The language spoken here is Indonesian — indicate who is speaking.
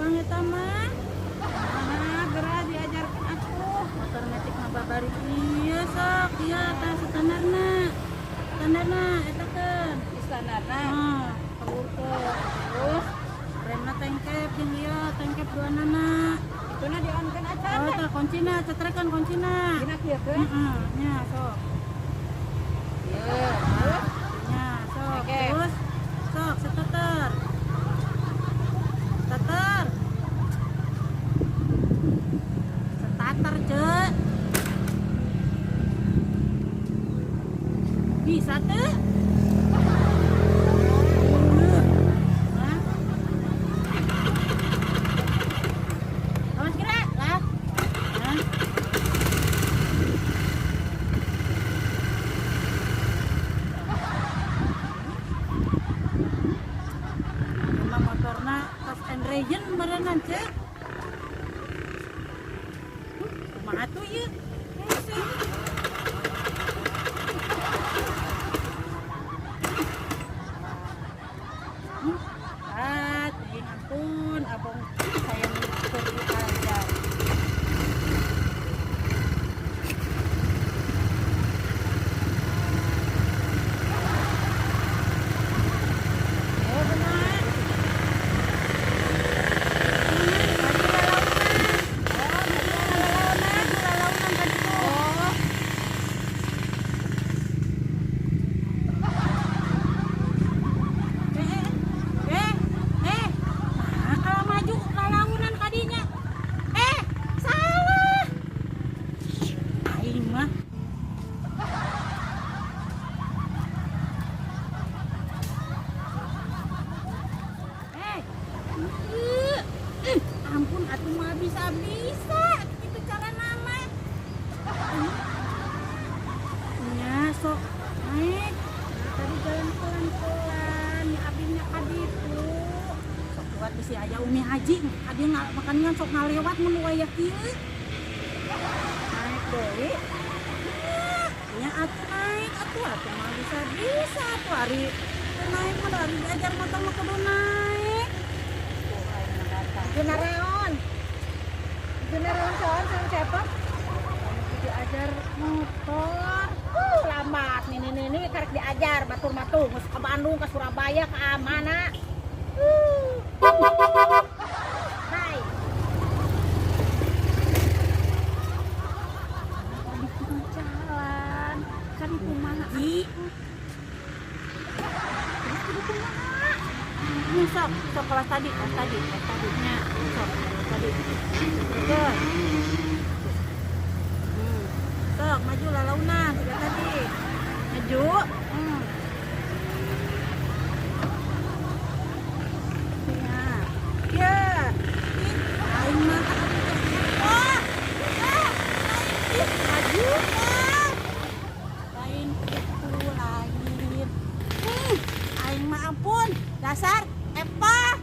Speaker 1: Abang eta mah. Nah, geura diajarkeun atuh. Motor metik mah babari ieu sok, ieu tah standarna. Standarna eta keun.
Speaker 2: Standarna.
Speaker 1: Nah, telurkeun. Terus remna tengkep jeung ieu, tengkep duanana.
Speaker 2: Ituna dionkeun acan.
Speaker 1: Oh, tah kuncina, cetrekan kuncina.
Speaker 2: Dina kieu keun.
Speaker 1: Heeh, nya sok.
Speaker 2: Ieu, terus
Speaker 1: Nya sok.
Speaker 2: Oke.
Speaker 1: Terus sok seteter. Seteter. Setater, Cek. Bisa teu? Hah? Awas gerak lah. Hah? Emang motorna tos and regen berenang, Cek. Kumaha atuh ieu? Hese. Ampun, abang sayang pergi aja. Oh benar. Ampun, atuh mah bisa-bisa. Itu cara nama. Nya sok naik. Tadi jalan pelan-pelan, ya abinya kaditu. Sok kuat bisi aya Umi Haji. Adi makan sok ngalewat mun wayah kieu. Naik deui. Nya atuh naik atuh mah bisa-bisa atuh ari. Naik mah dari diajar motor mah kudu naik.
Speaker 2: Junareon. Junareon soal sama siapa?
Speaker 1: Diajar motor.
Speaker 2: Lambat nih karek diajar batur-batur geus ka Bandung ka Surabaya ka mana. Hai.
Speaker 1: Jalan kan kumaha sok kelas tadi nya sok tadi terus sok maju lalaunan tiga tadi maju ya aing mah maju lain itu lain aing mah ampun dasar Epa